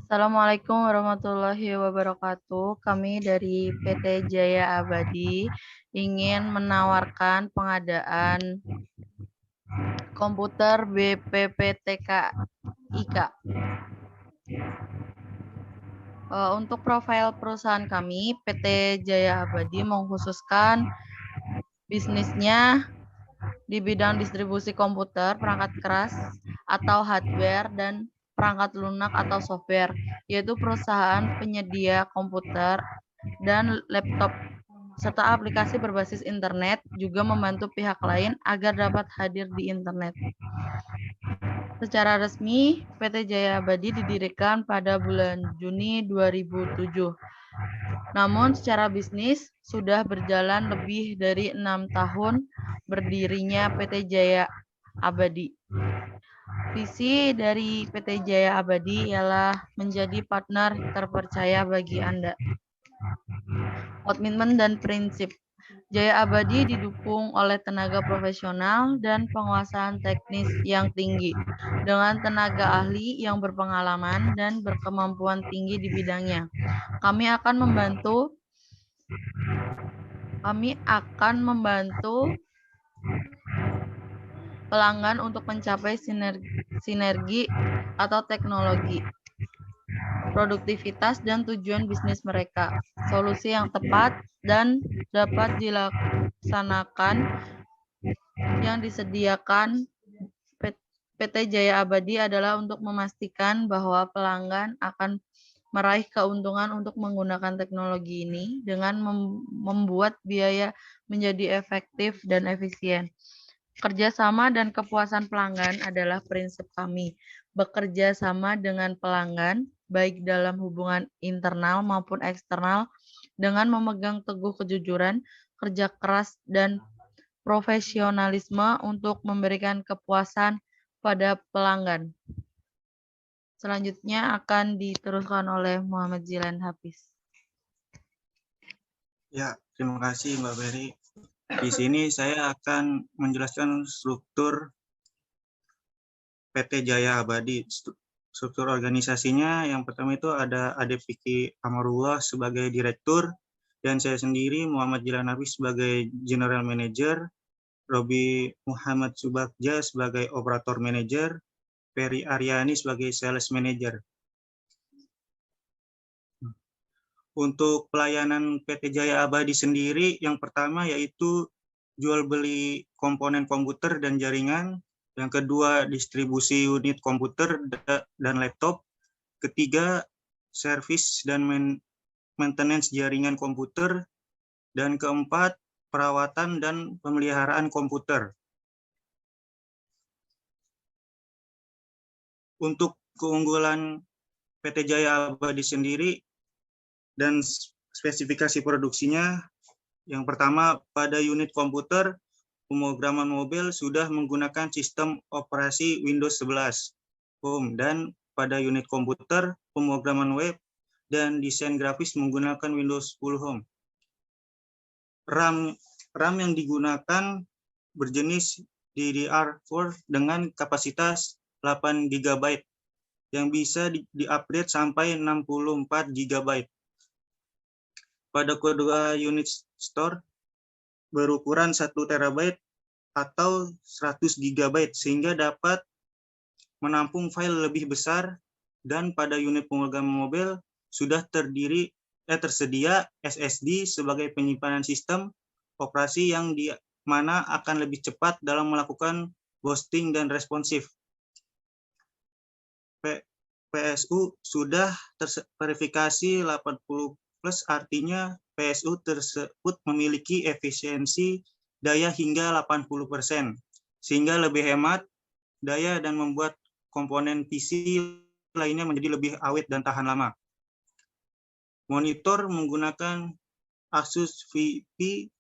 Assalamualaikum warahmatullahi wabarakatuh. Kami dari PT Jaya Abadi ingin menawarkan pengadaan komputer BPPTK IK. Untuk profil perusahaan kami, PT Jaya Abadi mengkhususkan bisnisnya di bidang distribusi komputer, perangkat keras atau hardware, dan perangkat lunak atau software, yaitu perusahaan penyedia komputer dan laptop serta aplikasi berbasis internet, juga membantu pihak lain agar dapat hadir di internet. Secara resmi, PT Jaya Abadi didirikan pada bulan Juni 2007. Namun secara bisnis sudah berjalan lebih dari 6 tahun berdirinya PT Jaya Abadi. Visi dari PT Jaya Abadi ialah menjadi partner terpercaya bagi Anda. Komitmen dan prinsip. Jaya Abadi didukung oleh tenaga profesional dan penguasaan teknis yang tinggi, dengan tenaga ahli yang berpengalaman dan berkemampuan tinggi di bidangnya. Kami akan membantu pelanggan untuk mencapai sinergi atau teknologi, produktivitas, dan tujuan bisnis mereka. Solusi yang tepat dan dapat dilaksanakan yang disediakan PT Jaya Abadi adalah untuk memastikan bahwa pelanggan akan meraih keuntungan untuk menggunakan teknologi ini dengan membuat biaya menjadi efektif dan efisien. Kerjasama dan kepuasan pelanggan adalah prinsip kami. Bekerja sama dengan pelanggan, baik dalam hubungan internal maupun eksternal, dengan memegang teguh kejujuran, kerja keras, dan profesionalisme untuk memberikan kepuasan pada pelanggan. Selanjutnya akan diteruskan oleh Muhammad Zilan Hafiz. Ya, terima kasih Mbak Beri. Di sini saya akan menjelaskan struktur PT Jaya Abadi. Struktur organisasinya yang pertama itu ada Ade Fikri Amarullah sebagai direktur, dan saya sendiri Muhammad Jilan Hafiz sebagai general manager, Robi Muhammad Subagja sebagai operator manager, Ferry Aryani sebagai sales manager. Untuk pelayanan PT Jaya Abadi sendiri, yang pertama yaitu jual beli komponen komputer dan jaringan, yang kedua distribusi unit komputer dan laptop, ketiga servis dan maintenance jaringan komputer, dan keempat perawatan dan pemeliharaan komputer. Untuk keunggulan PT Jaya Abadi sendiri dan spesifikasi produksinya, yang pertama pada unit komputer, pemrograman mobil sudah menggunakan sistem operasi Windows 11 Home, dan pada unit komputer, pemrograman web dan desain grafis menggunakan Windows 10 Home. RAM yang digunakan berjenis DDR4 dengan kapasitas 8 GB yang bisa di-upgrade sampai 64 GB. Pada kedua unit store berukuran 1 TB atau 100 GB sehingga dapat menampung file lebih besar, dan pada unit pemrograman mobil sudah tersedia SSD sebagai penyimpanan sistem operasi yang di mana akan lebih cepat dalam melakukan boosting dan responsif. PSU sudah terverifikasi 80+, artinya PSU tersebut memiliki efisiensi daya hingga 80%, sehingga lebih hemat daya dan membuat komponen PC lainnya menjadi lebih awet dan tahan lama. Monitor menggunakan Asus VP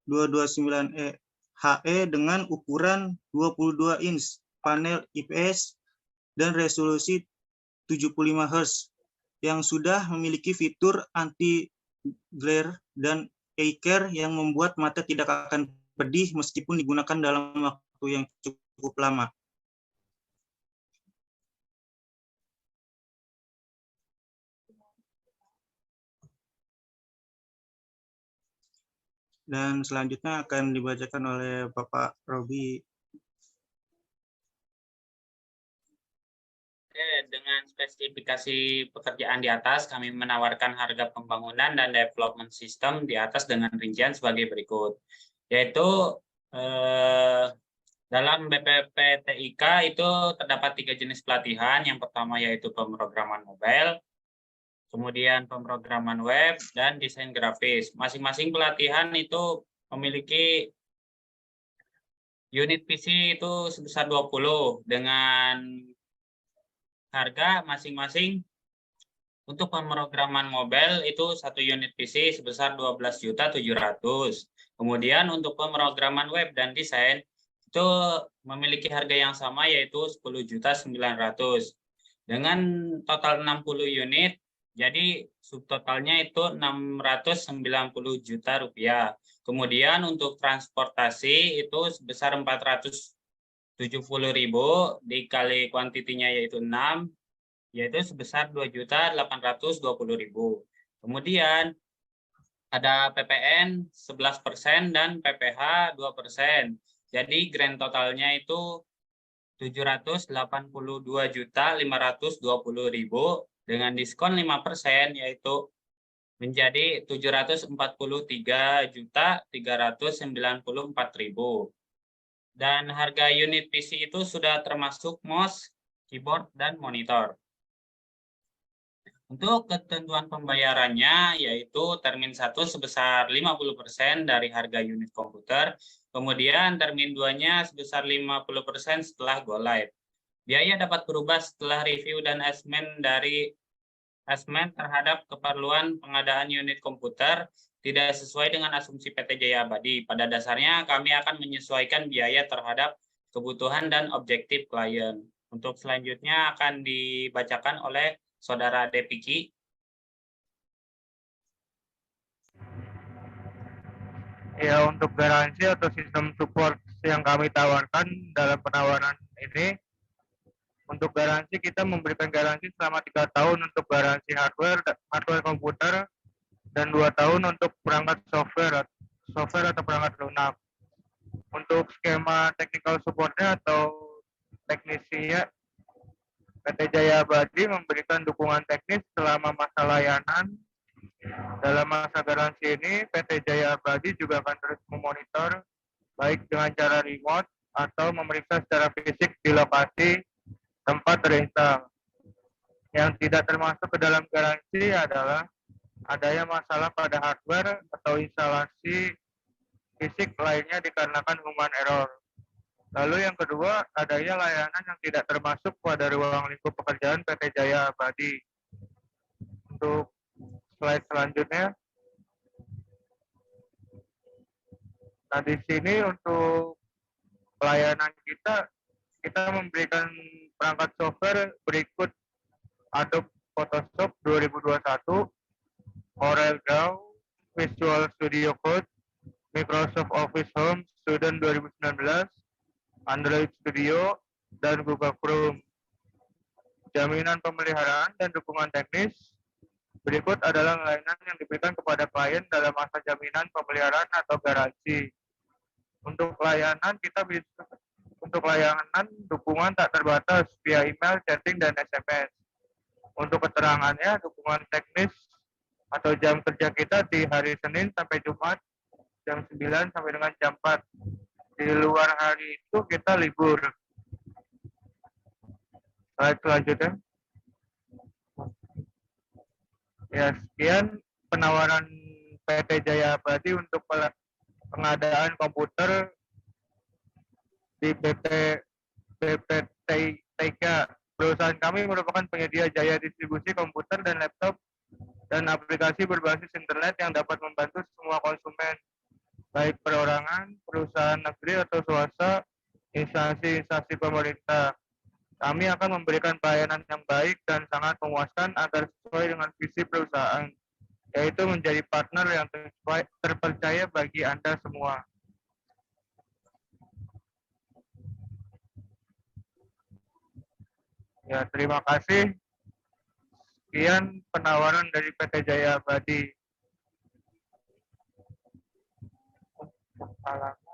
229 HE dengan ukuran 22 inch, panel IPS, dan resolusi 75 Hz yang sudah memiliki fitur anti-glare dan eye care yang membuat mata tidak akan pedih meskipun digunakan dalam waktu yang cukup lama. Dan selanjutnya akan dibacakan oleh Bapak Robi. Dengan spesifikasi pekerjaan di atas, kami menawarkan harga pembangunan dan development system di atas dengan rincian sebagai berikut. Yaitu dalam BPPTIK itu terdapat 3 jenis pelatihan. Yang pertama yaitu pemrograman mobile, kemudian pemrograman web, dan desain grafis. Masing-masing pelatihan itu memiliki unit PC itu sebesar 20 dengan harga masing-masing. Untuk pemrograman mobile itu 1 unit PC sebesar 12.700.000. Kemudian untuk pemrograman web dan desain itu memiliki harga yang sama yaitu 10.900.000. Dengan total 60 unit, jadi subtotalnya itu 690 juta rupiah. Kemudian untuk transportasi itu sebesar 470.000 dikali kuantitinya yaitu 6, yaitu sebesar 2.820.000. Kemudian ada PPN 11% dan PPH 2%. Jadi grand totalnya itu 782.520.000 dengan diskon 5% yaitu menjadi 743.394.000. Dan harga unit PC itu sudah termasuk mouse, keyboard, dan monitor. Untuk ketentuan pembayarannya yaitu termin 1 sebesar 50% dari harga unit komputer, kemudian termin 2-nya sebesar 50% setelah go live. Biaya dapat berubah setelah review dan asesmen terhadap keperluan pengadaan unit komputer tidak sesuai dengan asumsi PT Jaya Abadi. Pada dasarnya kami akan menyesuaikan biaya terhadap kebutuhan dan objektif klien. Untuk selanjutnya akan dibacakan oleh Saudara Depiki. Ya, untuk garansi atau sistem support yang kami tawarkan dalam penawaran ini, untuk garansi kita memberikan garansi selama 3 tahun untuk garansi hardware komputer dan 2 tahun untuk perangkat software atau perangkat lunak. Untuk skema technical supportnya atau teknisinya, PT Jaya Abadi memberikan dukungan teknis selama masa layanan. Dalam masa garansi ini, PT Jaya Abadi juga akan terus memonitor baik dengan cara remote atau memeriksa secara fisik di lokasi tempat terinstall. Yang tidak termasuk ke dalam garansi adalah adanya masalah pada hardware atau instalasi fisik lainnya dikarenakan human error. Lalu yang kedua, adanya layanan yang tidak termasuk pada ruang lingkup pekerjaan PT Jaya Abadi. Untuk slide selanjutnya. Nah, di sini untuk pelayanan kita memberikan perangkat software berikut: Adobe Photoshop 2021, CorelDRAW, Visual Studio Code, Microsoft Office Home Student 2019, Android Studio, dan Google Chrome. Jaminan pemeliharaan dan dukungan teknis. Berikut adalah layanan yang diberikan kepada klien dalam masa jaminan pemeliharaan atau garansi. Untuk layanan dukungan tak terbatas via email, chatting, dan SMS. Untuk keterangannya, dukungan teknis atau jam kerja kita di hari Senin sampai Jumat jam 9 sampai dengan jam 4. Di luar hari itu kita libur. Slide selanjutnya. Ya, sekian penawaran PT Jaya Abadi untuk pengadaan komputer di BPPTIK. Perusahaan kami merupakan penyedia jaya distribusi komputer dan laptop dan aplikasi berbasis internet yang dapat membantu semua konsumen, baik perorangan, perusahaan negeri atau swasta, instansi-instansi pemerintah. Kami akan memberikan pelayanan yang baik dan sangat memuaskan agar sesuai dengan visi perusahaan, yaitu menjadi partner yang terpercaya bagi Anda semua. Ya, terima kasih. Sekian penawaran dari PT Jaya Abadi. Waalaikumsalam.